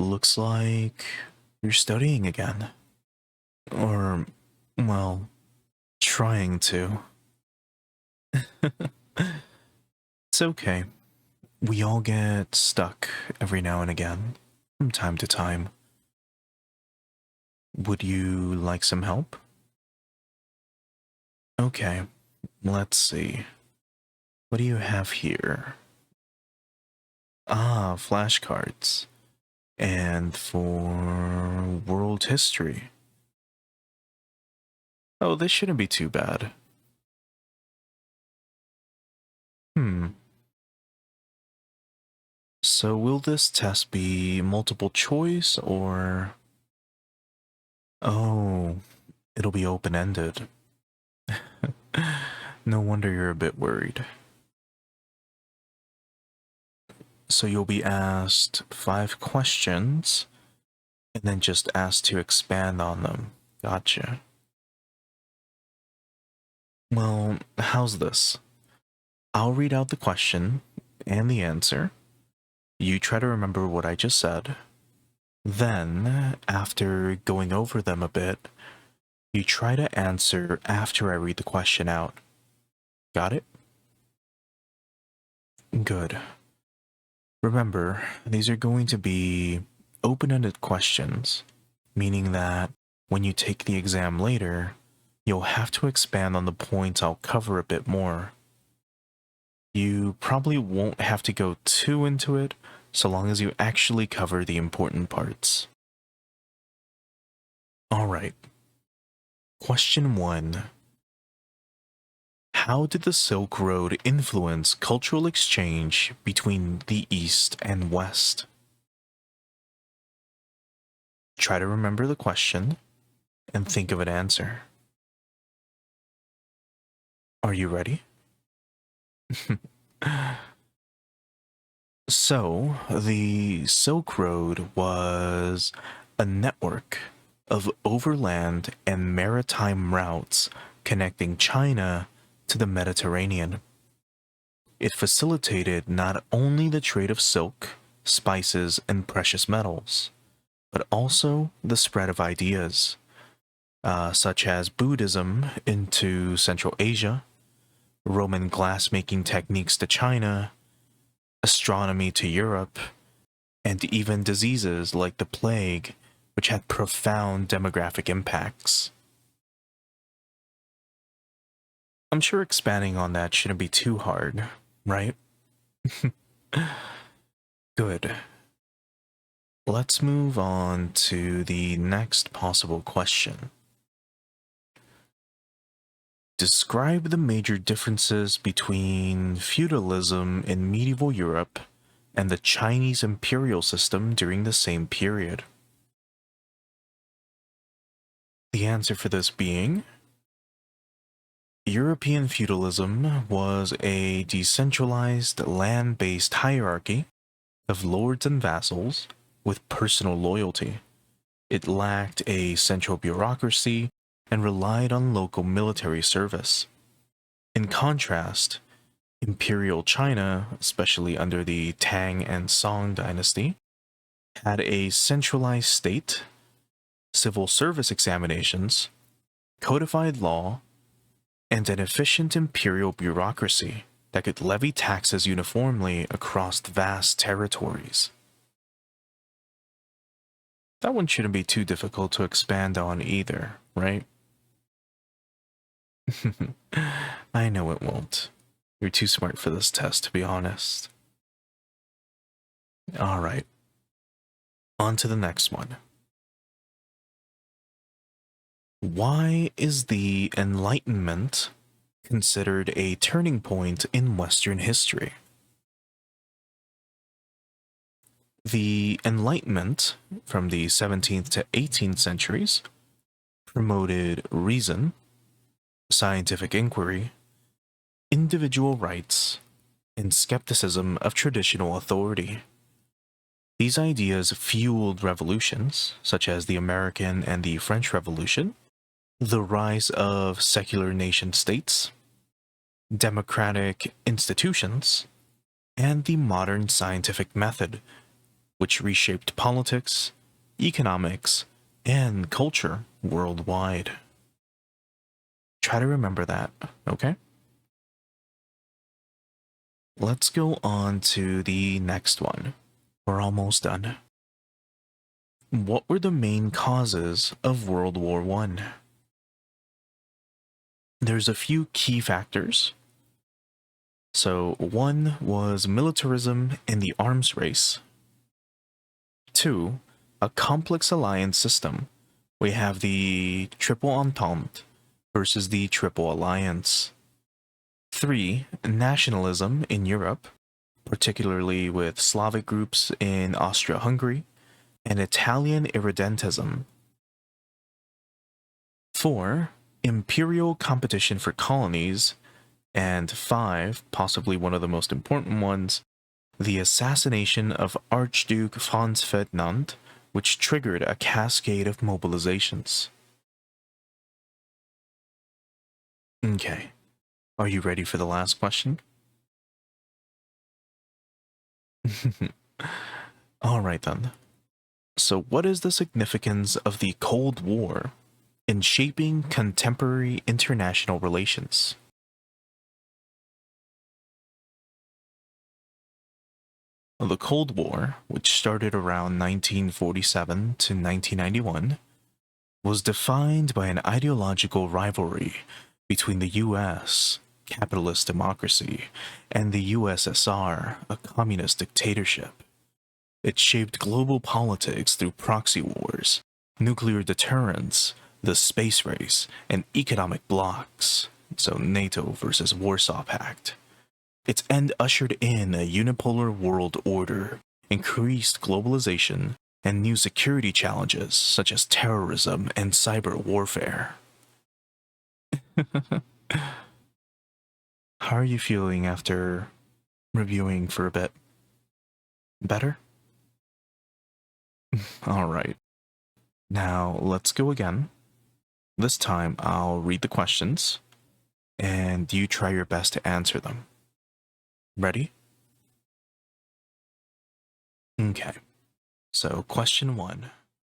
Looks like you're studying again. Or, well, trying to. It's okay. We all get stuck every now and again, from time to time. Would you like some help? Okay, let's see. What do you have here? Ah, flashcards. And for world history. Oh, this shouldn't be too bad. So will this test be multiple choice or... Oh, it'll be open-ended. No wonder you're a bit worried. So you'll be asked 5 questions, and then just asked to expand on them. Gotcha. Well, how's this? I'll read out the question and the answer. You try to remember what I just said. Then, after going over them a bit, you try to answer after I read the question out. Got it? Good. Remember, these are going to be open-ended questions, meaning that when you take the exam later, you'll have to expand on the points I'll cover a bit more. You probably won't have to go too into it, so long as you actually cover the important parts. Alright. Question 1. How did the Silk Road influence cultural exchange between the East and West? Try to remember the question and think of an answer. Are you ready? So, the Silk Road was a network of overland and maritime routes connecting China to the Mediterranean. It facilitated not only the trade of silk, spices, and precious metals, but also the spread of ideas, such as Buddhism into Central Asia, Roman glassmaking techniques to China, astronomy to Europe, and even diseases like the plague, which had profound demographic impacts. I'm sure expanding on that shouldn't be too hard, right? Good. Let's move on to the next possible question. Describe the major differences between feudalism in medieval Europe and the Chinese imperial system during the same period. The answer for this being, European feudalism was a decentralized land-based hierarchy of lords and vassals with personal loyalty. It lacked a central bureaucracy and relied on local military service. In contrast, Imperial China, especially under the Tang and Song dynasty, had a centralized state, civil service examinations, codified law, and an efficient imperial bureaucracy that could levy taxes uniformly across vast territories. That one shouldn't be too difficult to expand on either, right? I know it won't. You're too smart for this test, to be honest. Alright. On to the next one. Why is the Enlightenment considered a turning point in Western history? The Enlightenment, from the 17th to 18th centuries, promoted reason, scientific inquiry, individual rights, and skepticism of traditional authority. These ideas fueled revolutions, such as the American and the French Revolution, the rise of secular nation-states, democratic institutions, and the modern scientific method, which reshaped politics, economics, and culture worldwide. Try to remember that, okay? Let's go on to the next one. We're almost done. What were the main causes of World War I? There's a few key factors. So, one was militarism in the arms race. Two, a complex alliance system. We have the Triple Entente versus the Triple Alliance. Three, nationalism in Europe, particularly with Slavic groups in Austria-Hungary, and Italian irredentism. Four, imperial competition for colonies. And five, possibly one of the most important ones, the assassination of Archduke Franz Ferdinand, which triggered a cascade of mobilizations. Okay, are you ready for the last question? Alright then. So what is the significance of the Cold War in shaping contemporary international relations? The Cold War, which started around 1947 to 1991, was defined by an ideological rivalry between the US, capitalist democracy, and the USSR, a communist dictatorship. It shaped global politics through proxy wars, nuclear deterrence, the space race, and economic blocs, so NATO versus Warsaw Pact. Its end ushered in a unipolar world order, increased globalization, and new security challenges such as terrorism and cyber warfare. How are you feeling after reviewing for a bit? Better? Alright. Now, let's go again. This time, I'll read the questions, and you try your best to answer them. Ready? Okay. So, question 1.